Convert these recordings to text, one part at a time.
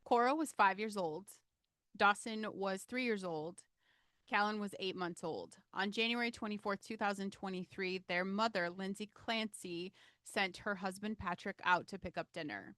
Cora was 5 years old. Dawson was 3 years old. Callan was 8 months old. On January 24th, 2023, their mother, Lindsay Clancy, sent her husband Patrick out to pick up dinner.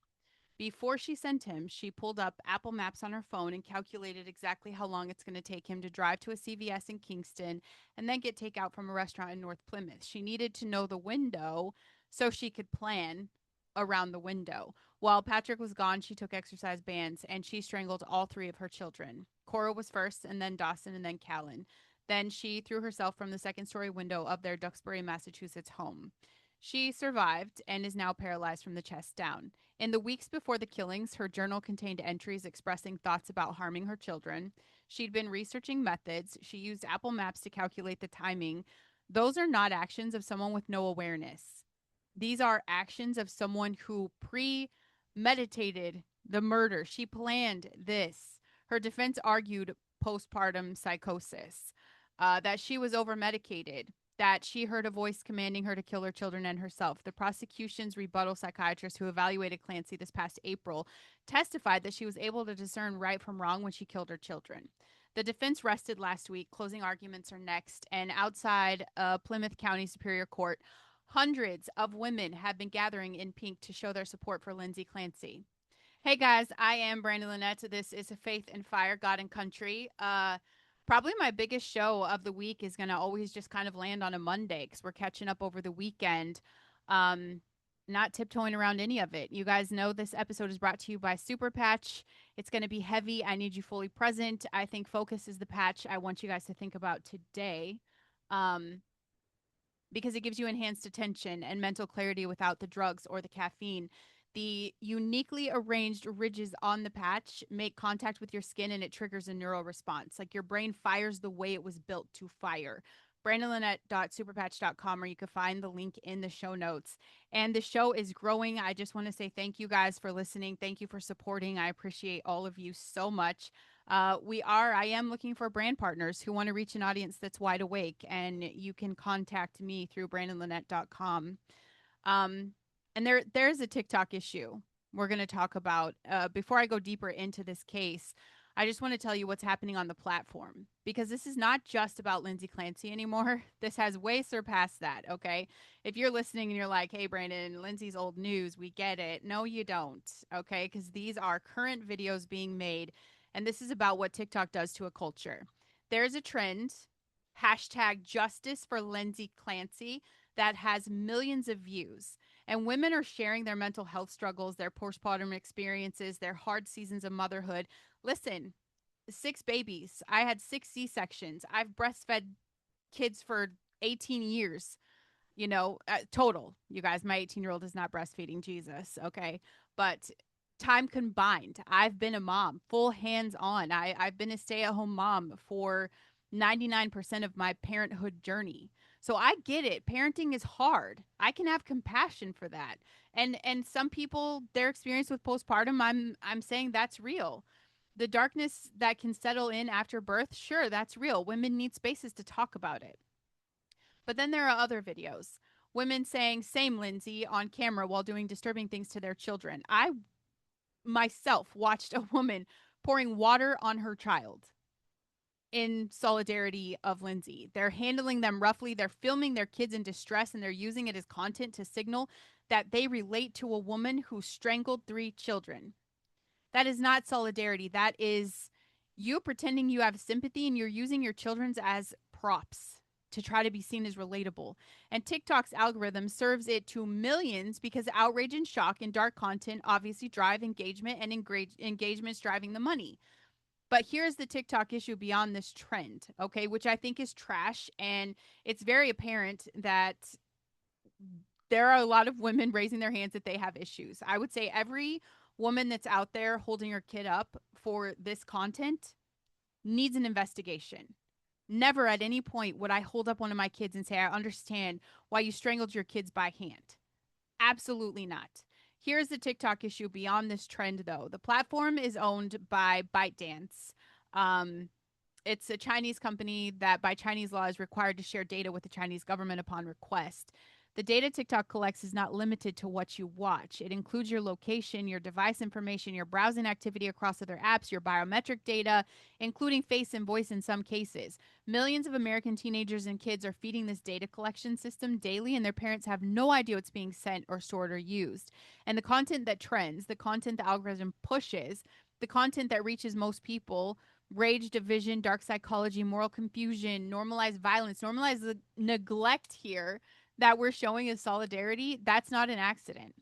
Before she sent him, she pulled up Apple Maps on her phone and calculated exactly how long it's going to take him to drive to a CVS in Kingston and then get takeout from a restaurant in North Plymouth. She needed to know the window so she could plan around the window. While Patrick was gone, she took exercise bands and she strangled all three of her children. Cora was first, and then Dawson, and then Callan. Then she threw herself from the second story window of their Duxbury, Massachusetts home. She survived and is now paralyzed from the chest down. In the weeks before the killings, her journal contained entries expressing thoughts about harming her children. She'd been researching methods. She used Apple Maps to calculate the timing. Those are not actions of someone with no awareness. These are actions of someone who premeditated the murder. She planned this. Her defense argued postpartum psychosis, that she was over medicated, that she heard a voice commanding her to kill her children and herself. The prosecution's rebuttal psychiatrist who evaluated Clancy this past April testified that she was able to discern right from wrong when she killed her children. The defense rested last week. Closing arguments are next. And outside Plymouth County Superior Court, hundreds of women have been gathering in pink to show their support for Lindsay Clancy. Hey guys, I am Brandon Lynette. This is a Faith and Fire, God and Country. Probably my biggest show of the week is going to always just kind of land on a Monday because we're catching up over the weekend. Um, not tiptoeing around any of it. You guys know this episode is brought to you by Super Patch. It's going to be heavy. I need you fully present. I think focus is the patch I want you guys to think about today. Um, because it gives you enhanced attention and mental clarity without the drugs or the caffeine. The uniquely arranged ridges on the patch make contact with your skin and it triggers a neural response. Like your brain fires the way it was built to fire. BrandonLynette.superpatch.com, or you can find the link in the show notes. And the show is growing. I just want to say thank you guys for listening. Thank you for supporting. I appreciate all of you so much. I am looking for brand partners who want to reach an audience that's wide awake, and you can contact me through brandonlynette.com. And there's a TikTok issue we're going to talk about. Before I go deeper into this case, I just want to tell you what's happening on the platform, because this is not just about Lindsay Clancy anymore. This has way surpassed that, okay? If you're listening and you're like, hey, Brandon, Lindsay's old news, we get it. No, you don't, okay? Because these are current videos being made, and this is about what TikTok does to a culture. There's a trend, hashtag justice for Lindsay Clancy, that has millions of views. And women are sharing their mental health struggles, their postpartum experiences, their hard seasons of motherhood. Listen, 6 babies. I had 6 C-sections. I've breastfed kids for 18 years, total. You guys, my 18-year-old is not breastfeeding Jesus, okay? But time combined, I've been a mom, full hands on. I've been a stay at home mom for 99% of my parenthood journey. So I get it. Parenting is hard. I can have compassion for that. And some people, their experience with postpartum, I'm saying that's real. The darkness that can settle in after birth, sure, that's real. Women need spaces to talk about it. But then there are other videos. Women saying, same Lindsay, on camera while doing disturbing things to their children. I myself watched a woman pouring water on her child in solidarity of Lindsay. They're handling them roughly. They're filming their kids in distress, and they're using it as content to signal that they relate to a woman who strangled 3 children. That is not solidarity. That is you pretending you have sympathy, and you're using your children's as props to try to be seen as relatable. And TikTok's algorithm serves it to millions because outrage and shock and dark content obviously drive engagement, and engagement's driving the money. But here's the TikTok issue beyond this trend, okay, which I think is trash. And it's very apparent that there are a lot of women raising their hands that they have issues. I would say every woman that's out there holding her kid up for this content needs an investigation. Never at any point would I hold up one of my kids and say, I understand why you strangled your kids by hand. Absolutely not. Here's the TikTok issue beyond this trend, though. The platform is owned by ByteDance. Um, it's a Chinese company that, by Chinese law, is required to share data with the Chinese government upon request. The data TikTok collects is not limited to what you watch. It includes your location, your device information, your browsing activity across other apps, your biometric data, including face and voice in some cases. Millions of American teenagers and kids are feeding this data collection system daily, and their parents have no idea what's being sent or stored or used. And the content that trends, the content the algorithm pushes, the content that reaches most people, rage, division, dark psychology, moral confusion, normalized violence, normalized neglect here that we're showing as solidarity, that's not an accident.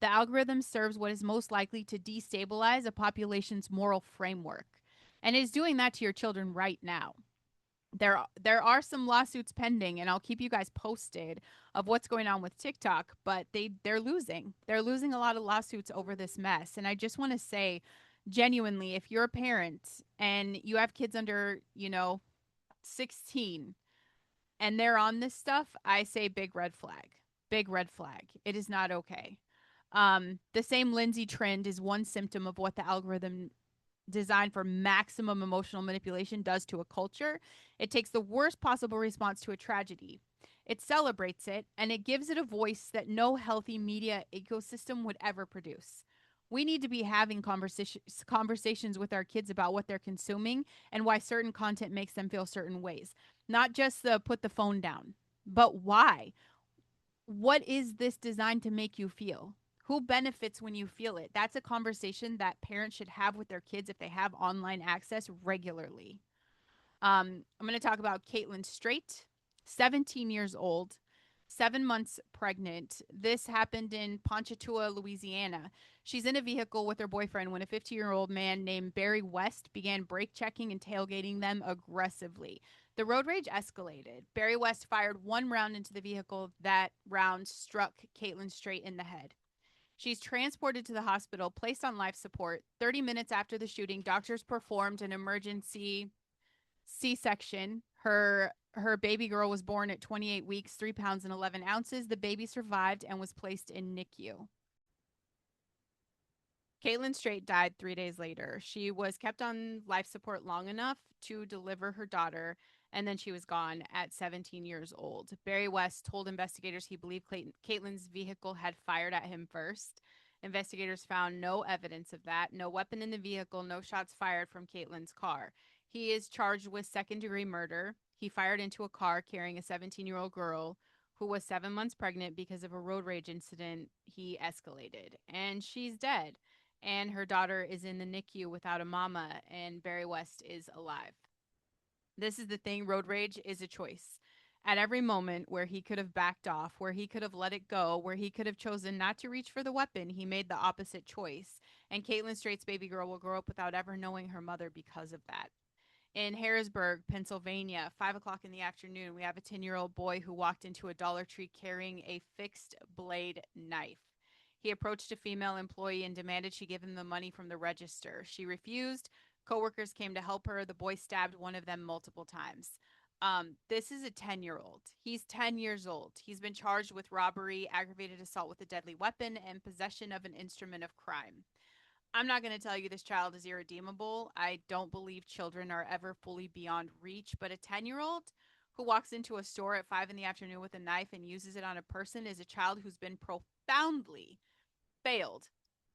The algorithm serves what is most likely to destabilize a population's moral framework. And is doing that to your children right now. There are some lawsuits pending, and I'll keep you guys posted of what's going on with TikTok, but they're losing. They're losing a lot of lawsuits over this mess. And I just want to say genuinely, if you're a parent and you have kids under, 16 and they're on this stuff, I say big red flag. Big red flag. It is not okay. The same Lindsay trend is one symptom of what the algorithm designed for maximum emotional manipulation does to a culture. It takes the worst possible response to a tragedy. It celebrates it and it gives it a voice that no healthy media ecosystem would ever produce. We need to be having conversations with our kids about what they're consuming and why certain content makes them feel certain ways. Not just the put the phone down, but why? What is this designed to make you feel? Who benefits when you feel it? That's a conversation that parents should have with their kids if they have online access regularly. I'm going to talk about Caitlin Straight, 17 years old, 7 months pregnant. This happened in Ponchatoula, Louisiana. She's in a vehicle with her boyfriend when a 50-year-old man named Barry West began brake checking and tailgating them aggressively. The road rage escalated. Barry West fired one round into the vehicle. That round struck Caitlin Straight in the head. She's transported to the hospital, placed on life support. 30 minutes after the shooting, doctors performed an emergency C-section. Her baby girl was born at 28 weeks, 3 pounds and 11 ounces. The baby survived and was placed in NICU. Caitlin Straight died 3 days later. She was kept on life support long enough to deliver her daughter, and then she was gone at 17 years old. Barry West told investigators he believed Caitlin's vehicle had fired at him first. Investigators found no evidence of that, no weapon in the vehicle, no shots fired from Caitlin's car. He is charged with second-degree murder. He fired into a car carrying a 17-year-old girl who was 7 months pregnant because of a road rage incident he escalated, and she's dead. And her daughter is in the NICU without a mama, and Barry West is alive. This is the thing. Road rage is a choice. At every moment where he could have backed off, where he could have let it go, where he could have chosen not to reach for the weapon, he made the opposite choice. And Caitlin Straight's baby girl will grow up without ever knowing her mother because of that. In Harrisburg, Pennsylvania, 5 o'clock in the afternoon, we have a 10-year-old boy who walked into a Dollar Tree carrying a fixed blade knife. He approached a female employee and demanded she give him the money from the register. She refused. Coworkers came to help her. The boy stabbed one of them multiple times. This is a 10-year-old. He's 10 years old. He's been charged with robbery, aggravated assault with a deadly weapon, and possession of an instrument of crime. I'm not going to tell you this child is irredeemable. I don't believe children are ever fully beyond reach, but a 10-year-old who walks into a store at 5 in the afternoon with a knife and uses it on a person is a child who's been profoundly failed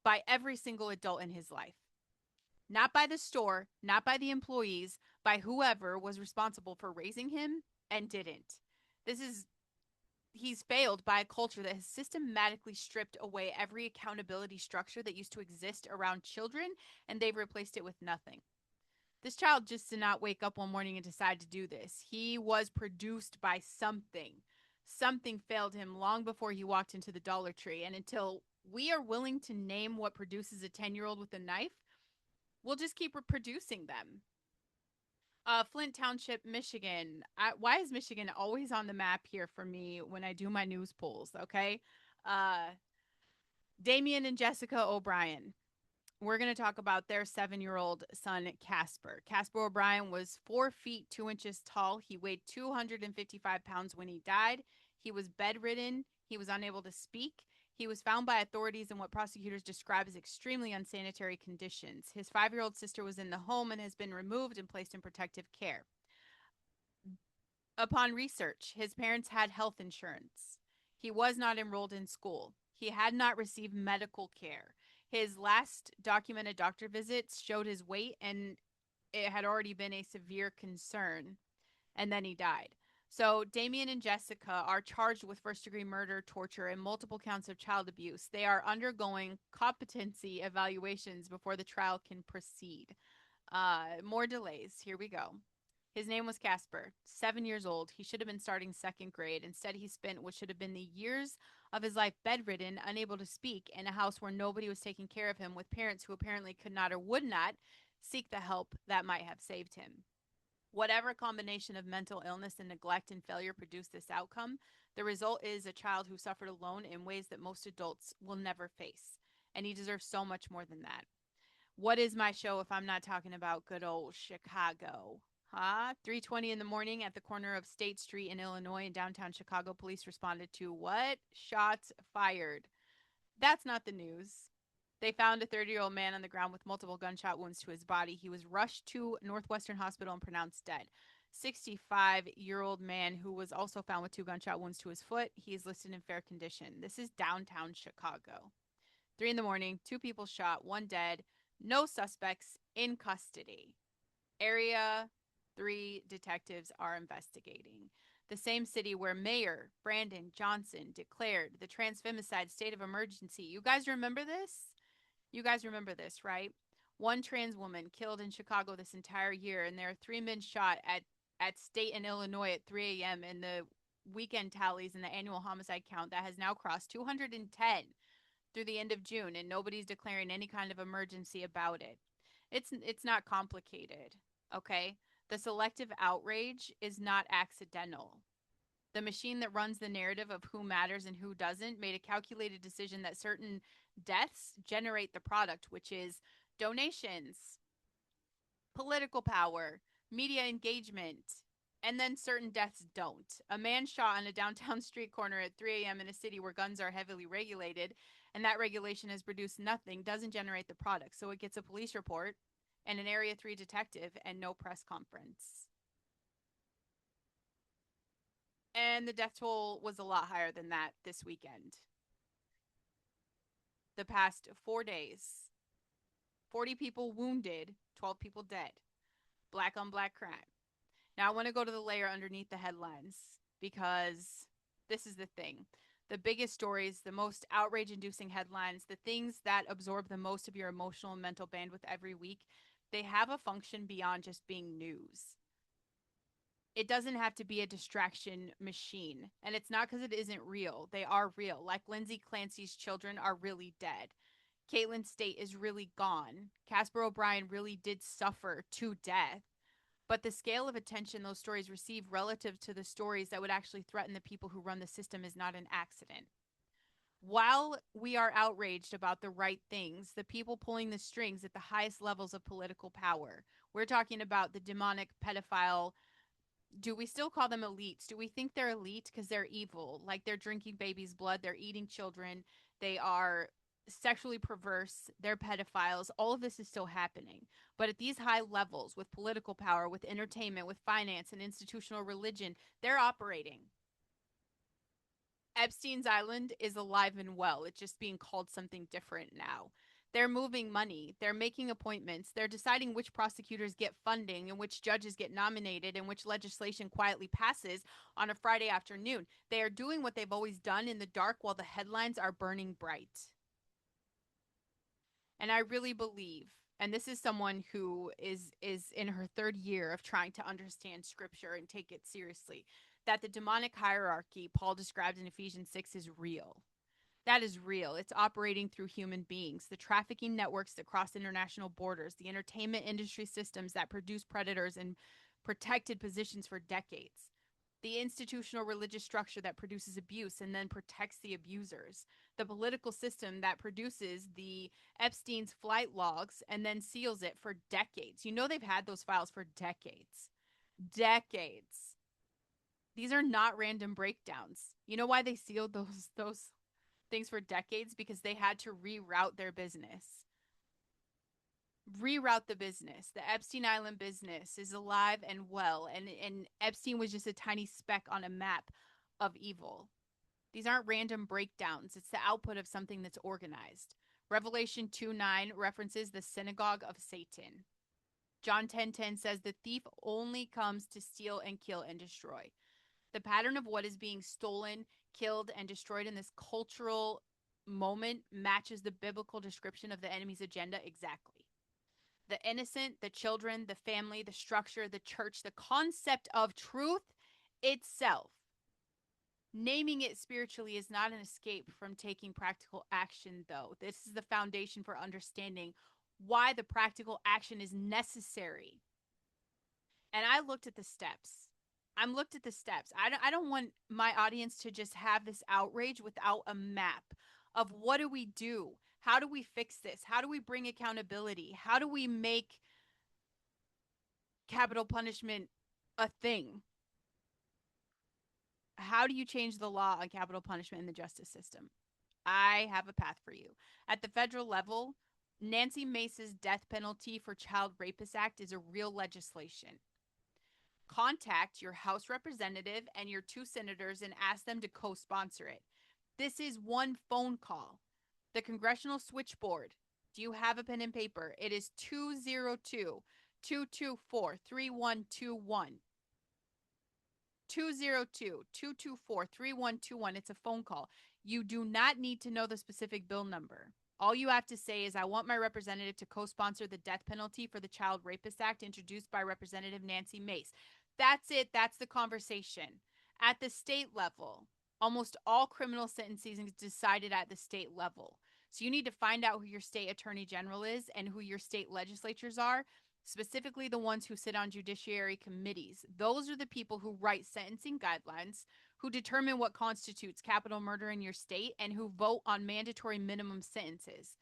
by every single adult in his life. Not by the store, not by the employees, by whoever was responsible for raising him and didn't. This is He's failed by a culture that has systematically stripped away every accountability structure that used to exist around children, and they've replaced it with nothing. This child just did not wake up one morning and decide to do this. He was produced by something. Something failed him long before he walked into the Dollar Tree. And until we are willing to name what produces a 10-year-old with a knife, we'll just keep reproducing them. Flint Township, Michigan. Why is Michigan always on the map here for me when I do my news polls? Okay. Uh, Damien and Jessica O'Brien. We're going to talk about their 7-year-old son, Casper. Casper O'Brien was 4 feet 2 inches tall. He weighed 255 pounds when he died. He was bedridden. He was unable to speak. He was found by authorities in what prosecutors describe as extremely unsanitary conditions. His 5-year-old sister was in the home and has been removed and placed in protective care. Upon research, his parents had health insurance. He was not enrolled in school. He had not received medical care. His last documented doctor visits showed his weight, and it had already been a severe concern. And then he died. So Damien and Jessica are charged with first degree murder, torture, and multiple counts of child abuse. They are undergoing competency evaluations before the trial can proceed. More delays. Here we go. His name was Casper, 7 years old. He should have been starting second grade. Instead, he spent what should have been the years of his life bedridden, unable to speak, in a house where nobody was taking care of him, with parents who apparently could not or would not seek the help that might have saved him. Whatever combination of mental illness and neglect and failure produced this outcome, the result is a child who suffered alone in ways that most adults will never face. And he deserves so much more than that. What is my show if I'm not talking about good old Chicago? Huh? 3:20 in the morning at the corner of State Street in Illinois in downtown Chicago, police responded to what? Shots fired. That's not the news. They found a 30-year-old man on the ground with multiple gunshot wounds to his body. He was rushed to Northwestern Hospital and pronounced dead. 65-year-old man who was also found with two gunshot wounds to his foot. He is listed in fair condition. This is downtown Chicago. 3 in the morning, two people shot, one dead, no suspects in custody. Area 3 detectives are investigating. The same city where Mayor Brandon Johnson declared the transfemicide state of emergency. You guys remember this? You guys remember this, right? One trans woman killed in Chicago this entire year, and there are 3 men shot at State in Illinois at 3 a.m. in the weekend tallies in the annual homicide count that has now crossed 210 through the end of June, and nobody's declaring any kind of emergency about it. It's not complicated, okay? The selective outrage is not accidental. The machine that runs the narrative of who matters and who doesn't made a calculated decision that certain deaths generate the product, which is donations, political power, media engagement, and then certain deaths don't. A man shot on a downtown street corner at 3 a.m. in a city where guns are heavily regulated, and that regulation has produced nothing, doesn't generate the product. So it gets a police report and an Area 3 detective and no press conference. And the death toll was a lot higher than that this weekend. The past 4 days, 40 people wounded, 12 people dead. Black on black crime. Now, I want to go to the layer underneath the headlines because this is the thing. The biggest stories, the most outrage inducing headlines, the things that absorb the most of your emotional and mental bandwidth every week, they have a function beyond just being news. It doesn't have to be a distraction machine. And it's not because it isn't real. They are real. Like Lindsay Clancy's children are really dead. Caitlin State is really gone. Casper O'Brien really did suffer to death. But the scale of attention those stories receive relative to the stories that would actually threaten the people who run the system is not an accident. While we are outraged about the right things, the people pulling the strings at the highest levels of political power, we're talking about the demonic pedophile. Do we still call them elites? Do we think they're elite because they're evil? Like they're drinking babies' blood, they're eating children, they are sexually perverse, they're pedophiles. All of this is still happening. But at these high levels, with political power, with entertainment, with finance and institutional religion, they're operating. Epstein's Island is alive and well. It's just being called something different now. They're moving money. They're making appointments. They're deciding which prosecutors get funding and which judges get nominated and which legislation quietly passes on a Friday afternoon. They are doing what they've always done in the dark while the headlines are burning bright. And I really believe, and this is someone who is in her third year of trying to understand scripture and take it seriously, that the demonic hierarchy Paul described in Ephesians 6 is real. That is real. It's operating through human beings, the trafficking networks that cross international borders, the entertainment industry systems that produce predators in protected positions for decades, the institutional religious structure that produces abuse and then protects the abusers, the political system that produces the Epstein's flight logs and then seals it for decades. You know, they've had those files for decades. Decades. These are not random breakdowns. You know why they sealed those things for decades? Because they had to reroute their business. Reroute the business. The Epstein Island business is alive and well, and Epstein was just a tiny speck on a map of evil. These aren't random breakdowns. It's the output of something that's organized. Revelation 2:9 references the synagogue of Satan. John 10:10 says the thief only comes to steal and kill and destroy. The pattern of what is being stolen, killed, and destroyed in this cultural moment matches the biblical description of the enemy's agenda exactly. The innocent, the children, the family, the structure, the church, the concept of truth itself. Naming it spiritually is not an escape from taking practical action, though. This is the foundation for understanding why the practical action is necessary. And I looked at the steps. I'm looked at the steps. I don't want my audience to just have this outrage without a map of what do we do? How do we fix this? How do we bring accountability? How do we make capital punishment a thing? How do you change the law on capital punishment in the justice system? I have a path for you. At the federal level, Nancy Mace's death penalty for child rapist act is a real legislation. Contact your House representative and your 2 senators and ask them to co-sponsor it. This is one phone call. The congressional switchboard. Do you have a pen and paper? It is 202-224-3121. 202-224-3121. It's a phone call. You do not need to know the specific bill number. All you have to say is, I want my representative to co-sponsor the death penalty for the Child Rapist Act introduced by Representative Nancy Mace. That's it. That's the conversation. At the state level, almost all criminal sentencing is decided at the state level. So you need to find out who your state attorney general is and who your state legislatures are, specifically the ones who sit on judiciary committees. Those are the people who write sentencing guidelines, who determine what constitutes capital murder in your state, and who vote on mandatory minimum sentences.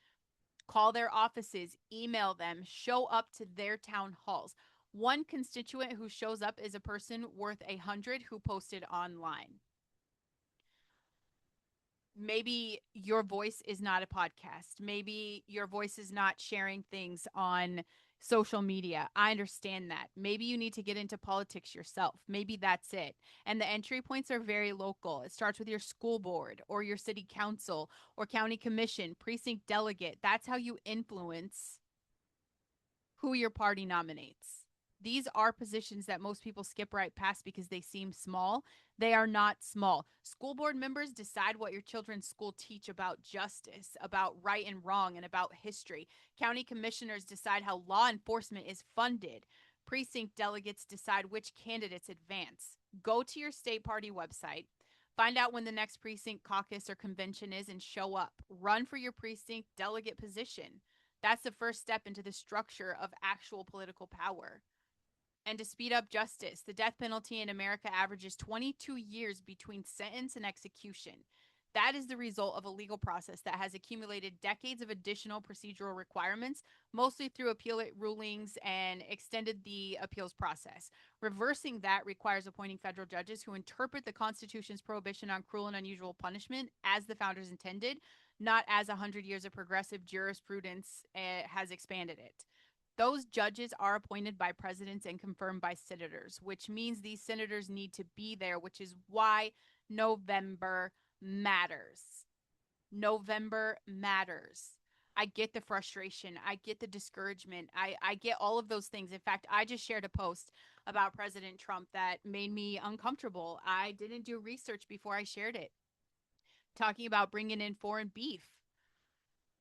Call their offices, email them, show up to their town halls. One constituent who shows up is a person worth 100 who posted online. Maybe your voice is not a podcast. Maybe your voice is not sharing things on social media. I understand that. Maybe you need to get into politics yourself. Maybe that's it. And the entry points are very local. It starts with your school board or your city council or county commission, precinct delegate. That's how you influence who your party nominates. These are positions that most people skip right past because they seem small. They are not small. School board members decide what your children's school teach about justice, about right and wrong, and about history. County commissioners decide how law enforcement is funded. Precinct delegates decide which candidates advance. Go to your state party website. Find out when the next precinct caucus or convention is and show up. Run for your precinct delegate position. That's the first step into the structure of actual political power. And to speed up justice, the death penalty in America averages 22 years between sentence and execution. That is the result of a legal process that has accumulated decades of additional procedural requirements, mostly through appellate rulings, and extended the appeals process. Reversing that requires appointing federal judges who interpret the Constitution's prohibition on cruel and unusual punishment as the founders intended, not as 100 years of progressive jurisprudence has expanded it. Those judges are appointed by presidents and confirmed by senators, which means these senators need to be there, which is why November matters. November matters. I get the frustration. I get the discouragement. I get all of those things. In fact, I just shared a post about President Trump that made me uncomfortable. I didn't do research before I shared it, talking about bringing in foreign beef.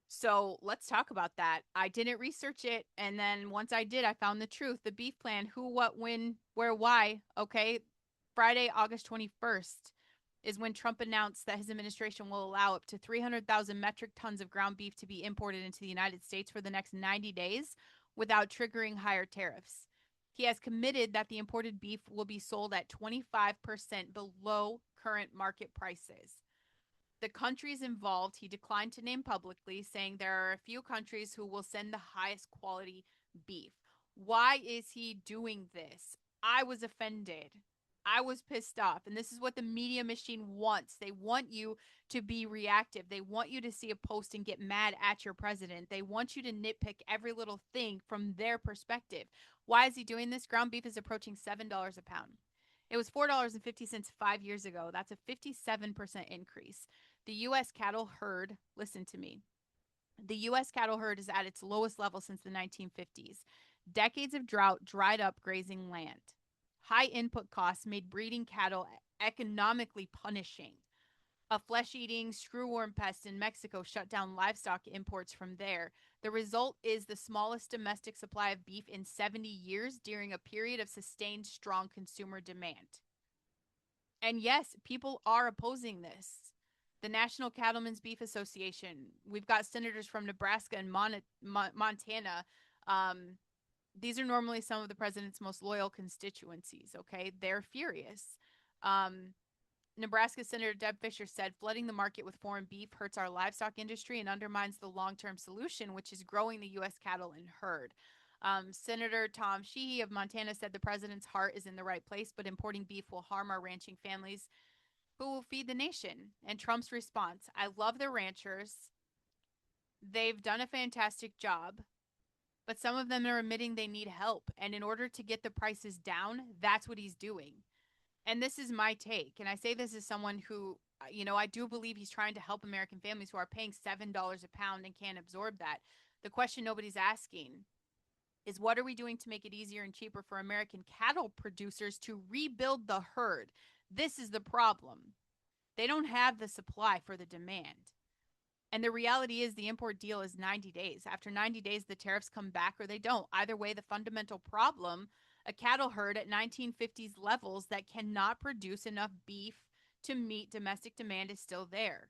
So let's talk about that. I didn't research it. And then once I did, I found the truth. The beef plan, who, what, when, where, why. Okay. Friday, August 21st is when Trump announced that his administration will allow up to 300,000 metric tons of ground beef to be imported into the United States for the next 90 days without triggering higher tariffs. He has committed that the imported beef will be sold at 25% below current market prices. The countries involved, he declined to name publicly, saying there are a few countries who will send the highest quality beef. Why is he doing this? I was offended. I was pissed off. And this is what the media machine wants. They want you to be reactive. They want you to see a post and get mad at your president. They want you to nitpick every little thing from their perspective. Why is he doing this? Ground beef is approaching $7 a pound. It was $4.50 5 years ago. That's a 57% increase. The U.S. cattle herd, listen to me, the U.S. cattle herd is at its lowest level since the 1950s. Decades of drought dried up grazing land. High input costs made breeding cattle economically punishing. A flesh eating screwworm pest in Mexico shut down livestock imports from there. The result is the smallest domestic supply of beef in 70 years during a period of sustained strong consumer demand. And yes, people are opposing this. The National Cattlemen's Beef Association, we've got senators from Nebraska and Montana. Um, these are normally some of the president's most loyal constituencies, okay? They're furious. Um, Nebraska Senator Deb Fischer said, flooding the market with foreign beef hurts our livestock industry and undermines the long term solution, which is growing the U.S. cattle and herd. Senator Tom Sheehy of Montana said the president's heart is in the right place, but importing beef will harm our ranching families who will feed the nation. And Trump's response, I love the ranchers. They've done a fantastic job, but some of them are admitting they need help. And in order to get the prices down, that's what he's doing. And this is my take. And I say this as someone who, I do believe he's trying to help American families who are paying $7 a pound and can't absorb that. The question nobody's asking is, what are we doing to make it easier and cheaper for American cattle producers to rebuild the herd? This is the problem. They don't have the supply for the demand. And the reality is the import deal is 90 days. After 90 days, the tariffs come back or they don't. Either way, the fundamental problem, a cattle herd at 1950s levels that cannot produce enough beef to meet domestic demand, is still there.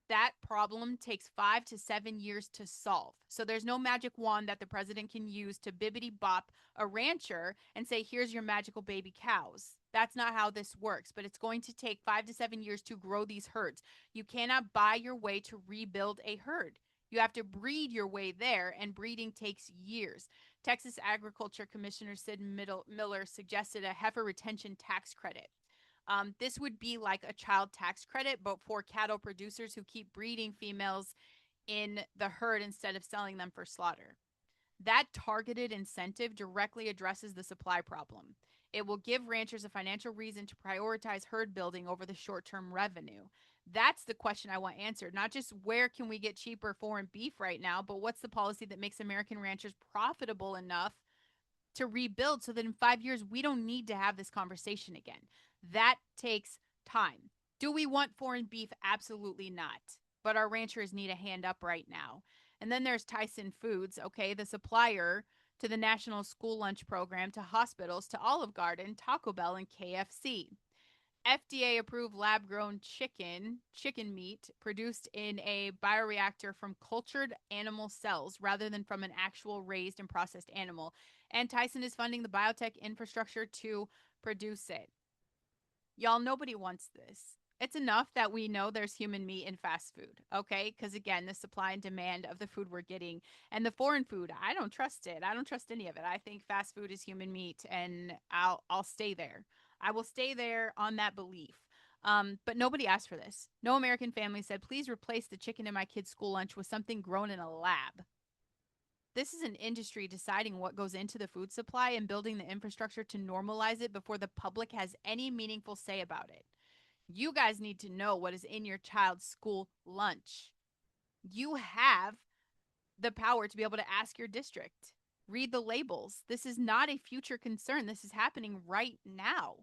That problem takes 5 to 7 years to solve. So there's no magic wand that the president can use to bibbity bop a rancher and say, here's your magical baby cows. That's not how this works, but it's going to take 5 to 7 years to grow these herds. You cannot buy your way to rebuild a herd. You have to breed your way there, and breeding takes years. Texas Agriculture Commissioner Sid Miller suggested a heifer retention tax credit. This would be like a child tax credit, but for cattle producers who keep breeding females in the herd instead of selling them for slaughter. That targeted incentive directly addresses the supply problem. It will give ranchers a financial reason to prioritize herd building over the short-term revenue. That's the question I want answered. Not just where can we get cheaper foreign beef right now, but what's the policy that makes American ranchers profitable enough to rebuild so that in 5 years we don't need to have this conversation again. That takes time. Do we want foreign beef? Absolutely not. But our ranchers need a hand up right now. And then there's Tyson Foods, okay, the supplier to the National School Lunch Program, to hospitals, to Olive Garden, Taco Bell, and KFC. FDA approved lab grown chicken meat produced in a bioreactor from cultured animal cells rather than from an actual raised and processed animal. And Tyson is funding the biotech infrastructure to produce it. Y'all, nobody wants this. It's enough that we know there's human meat in fast food, okay? Because again, the supply and demand of the food we're getting, and the foreign food, I don't trust it. I don't trust any of it. I think fast food is human meat, and I'll stay there. I will stay there on that belief. But nobody asked for this. No American family said, please replace the chicken in my kid's school lunch with something grown in a lab. This is an industry deciding what goes into the food supply and building the infrastructure to normalize it before the public has any meaningful say about it. You guys need to know what is in your child's school lunch. You have the power to be able to ask your district. Read the labels. This is not a future concern. This is happening right now.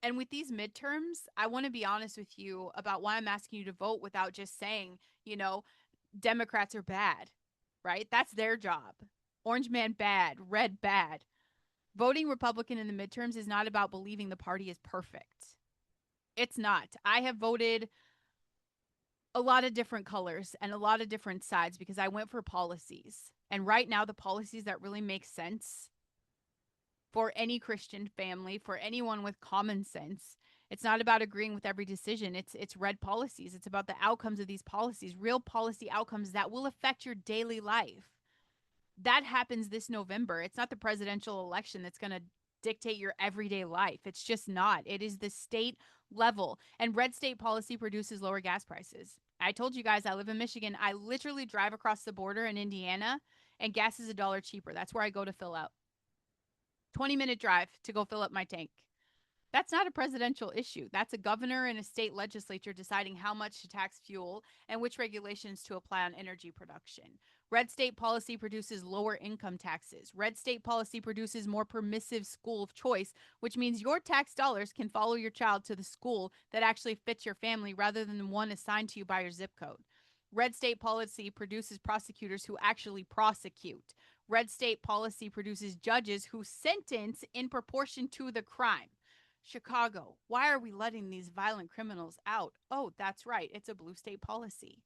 And with these midterms, I want to be honest with you about why I'm asking you to vote without just saying, Democrats are bad, right? That's their job. Orange man bad, red bad. Voting Republican in the midterms is not about believing the party is perfect. It's not. I have voted a lot of different colors and a lot of different sides because I went for policies. And right now, the policies that really make sense for any Christian family, for anyone with common sense, it's not about agreeing with every decision. It's red policies. It's about the outcomes of these policies, real policy outcomes that will affect your daily life. That happens this November. It's not the presidential election that's going to dictate your everyday life. It's just not. It is the state level. And red state policy produces lower gas prices. I told you guys I live in Michigan. I literally drive across the border in Indiana and gas is $1 cheaper. That's where I go to fill up. 20-minute drive to go fill up my tank. That's not a presidential issue. That's a governor and a state legislature deciding how much to tax fuel and which regulations to apply on energy production. Red state policy produces lower income taxes. Red state policy produces more permissive school of choice, which means your tax dollars can follow your child to the school that actually fits your family rather than the one assigned to you by your zip code. Red state policy produces prosecutors who actually prosecute. Red state policy produces judges who sentence in proportion to the crime. Chicago, why are we letting these violent criminals out? Oh, that's right. It's a blue state policy.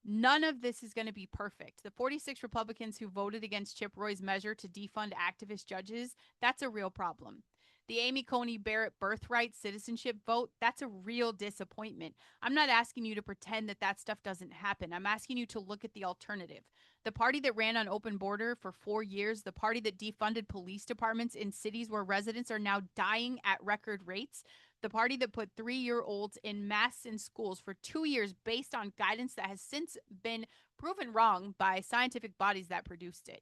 None of this is going to be perfect. The 46 Republicans who voted against Chip Roy's measure to defund activist judges, that's a real problem. The Amy Coney Barrett birthright citizenship vote, that's a real disappointment. I'm not asking you to pretend that that stuff doesn't happen. I'm asking you to look at the alternative. The party that ran on open border for 4 years, the party that defunded police departments in cities where residents are now dying at record rates, the party that put 3-year-olds in masks in schools for 2 years based on guidance that has since been proven wrong by scientific bodies that produced it.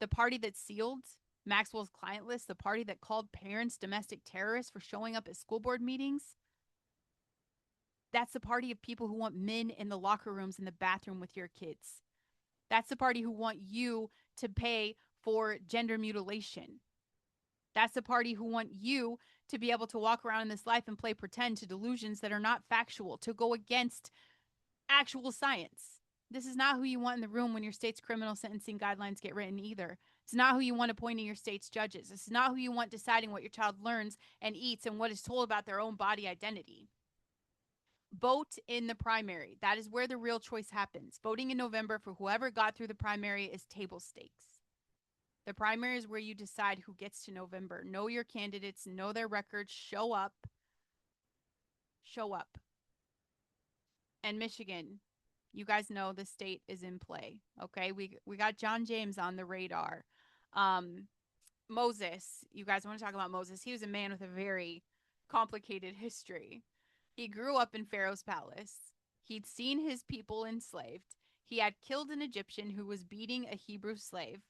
The party that sealed Maxwell's client list, the party that called parents domestic terrorists for showing up at school board meetings. That's the party of people who want men in the locker rooms in the bathroom with your kids. That's the party who want you to pay for gender mutilation. That's the party who want you to be able to walk around in this life and play pretend to delusions that are not factual, to go against actual science. This is not who you want in the room when your state's criminal sentencing guidelines get written either. It's not who you want appointing your state's judges. It's not who you want deciding what your child learns and eats and what is told about their own body identity. Vote in the primary. That is where the real choice happens. Voting in November for whoever got through the primary is table stakes. The primary is where you decide who gets to November. Know your candidates, know their records, show up. Show up. And Michigan, you guys know the state is in play. Okay, we got John James on the radar. Moses, you guys want to talk about Moses? He was a man with a very complicated history. He grew up in Pharaoh's palace. He'd seen his people enslaved. He had killed an Egyptian who was beating a Hebrew slave.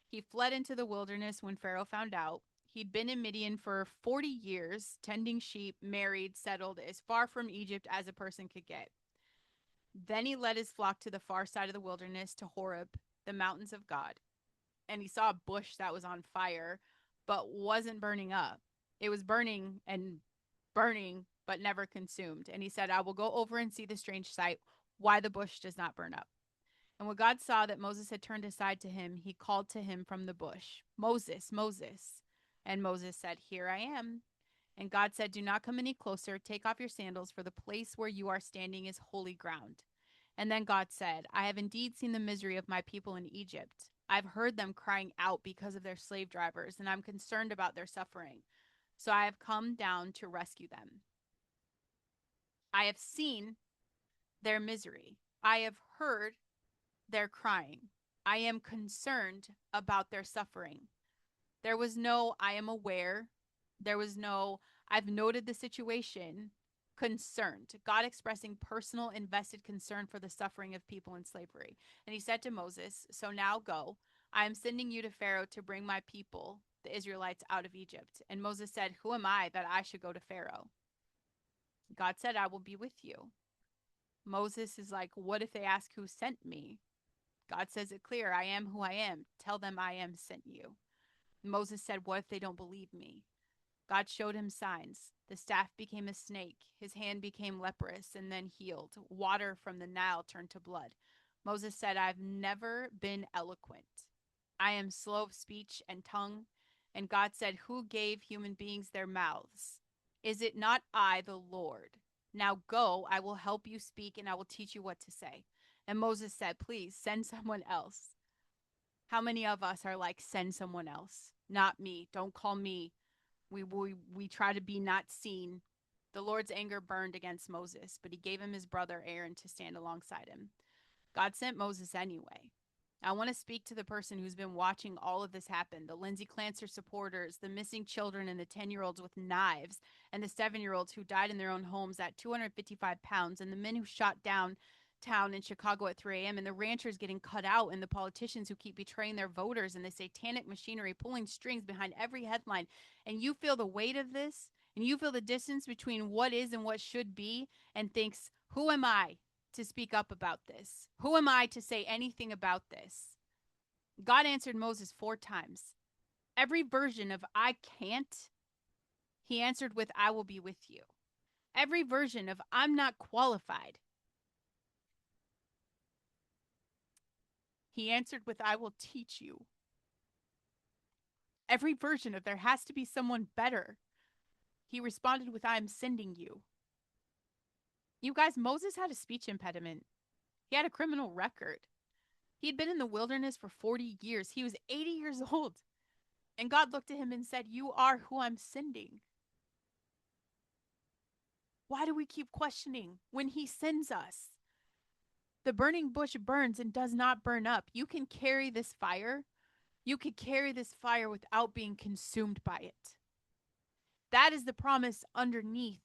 He fled into the wilderness when Pharaoh found out. He'd been in Midian for 40 years, tending sheep, married, settled as far from Egypt as a person could get. Then he led his flock to the far side of the wilderness to Horeb, the mountains of God. And he saw a bush that was on fire, but wasn't burning up. It was burning and burning, but never consumed. And he said, I will go over and see the strange sight, why the bush does not burn up. And when God saw that Moses had turned aside to him, he called to him from the bush, Moses, Moses. And Moses said, Here I am. And God said, Do not come any closer. Take off your sandals, for the place where you are standing is holy ground. And then God said, I have indeed seen the misery of my people in Egypt. I've heard them crying out because of their slave drivers, and I'm concerned about their suffering. So I have come down to rescue them. I have seen their misery. I have heard their crying. I am concerned about their suffering. There was no, I am aware. There was no, I've noted the situation. Concerned. God expressing personal, invested concern for the suffering of people in slavery. And he said to Moses, So now go. I am sending you to Pharaoh to bring my people, the Israelites, out of Egypt. And Moses said, Who am I that I should go to Pharaoh? God said, I will be with you. Moses is like, What if they ask who sent me? God says it clear, I am who I am. Tell them I am sent you. Moses said, What if they don't believe me? God showed him signs. The staff became a snake. His hand became leprous and then healed. Water from the Nile turned to blood. Moses said, I've never been eloquent. I am slow of speech and tongue. And God said, Who gave human beings their mouths? Is it not I, the Lord? Now go, I will help you speak and I will teach you what to say. And Moses said, Please send someone else. How many of us are like, Send someone else? Not me. Don't call me. We try to be not seen. The Lord's anger burned against Moses, but he gave him his brother Aaron to stand alongside him. God sent Moses anyway. I want to speak to the person who's been watching all of this happen, the Lindsay Clancer supporters, the missing children and the 10-year-olds with knives, and the 7-year-olds who died in their own homes at 255 pounds, and the men who shot down town in Chicago at 3 a.m. and the ranchers getting cut out and the politicians who keep betraying their voters and the satanic machinery pulling strings behind every headline. And you feel the weight of this and you feel the distance between what is and what should be and thinks, who am I to speak up about this? Who am I to say anything about this? God answered Moses 4 times. Every version of I can't, he answered with, I will be with you. Every version of I'm not qualified, he answered with, I will teach you. Every version of there has to be someone better, he responded with, I am sending you. You guys, Moses had a speech impediment. He had a criminal record. He had been in the wilderness for 40 years. He was 80 years old. And God looked at him and said, you are who I'm sending. Why do we keep questioning when he sends us? The burning bush burns and does not burn up. You can carry this fire. You could carry this fire without being consumed by it. That is the promise underneath.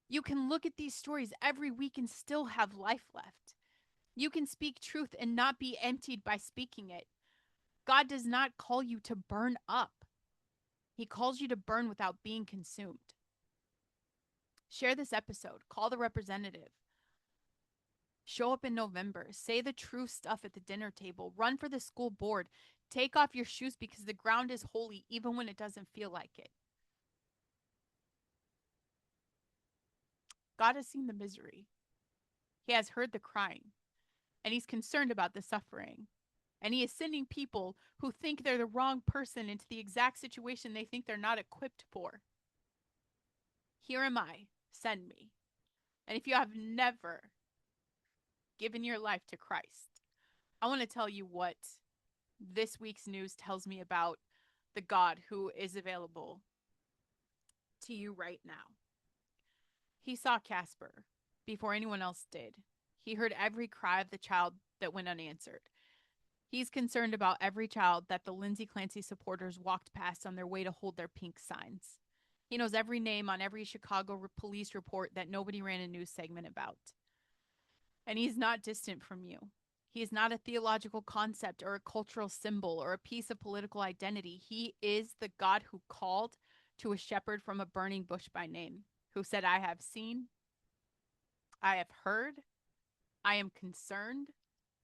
You can look at these stories every week and still have life left. You can speak truth and not be emptied by speaking it. God does not call you to burn up. He calls you to burn without being consumed. Share this episode. Call the representative. Show up in November. Say the true stuff at the dinner table. Run for the school board. Take off your shoes because the ground is holy even when it doesn't feel like it. God has seen the misery. He has heard the crying. And he's concerned about the suffering. And he is sending people who think they're the wrong person into the exact situation they think they're not equipped for. Here am I. Send me. And if you have never given your life to Christ, I want to tell you what this week's news tells me about the God who is available to you right now. He saw Casper before anyone else did. He heard every cry of the child that went unanswered. He's concerned about every child that the Lindsay Clancy supporters walked past on their way to hold their pink signs. He knows every name on every Chicago police report that nobody ran a news segment about. And he's not distant from you. He is not a theological concept or a cultural symbol or a piece of political identity. He is the God who called to a shepherd from a burning bush by name, who said, I have seen, I have heard, I am concerned,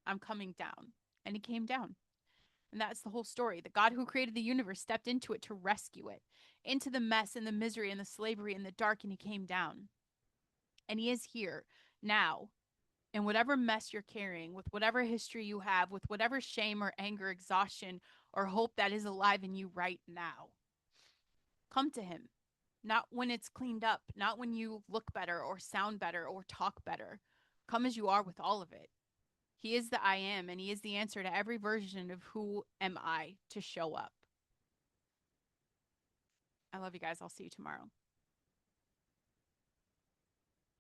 I'm coming down. And he came down. And that's the whole story. The God who created the universe stepped into it to rescue it, into the mess and the misery and the slavery and the dark, and he came down. And he is here now. And whatever mess you're carrying, with whatever history you have, with whatever shame or anger, exhaustion, or hope that is alive in you right now, come to him. Not when it's cleaned up, not when you look better or sound better or talk better. Come as you are with all of it. He is the I am, and he is the answer to every version of who am I to show up. I love you guys. I'll see you tomorrow.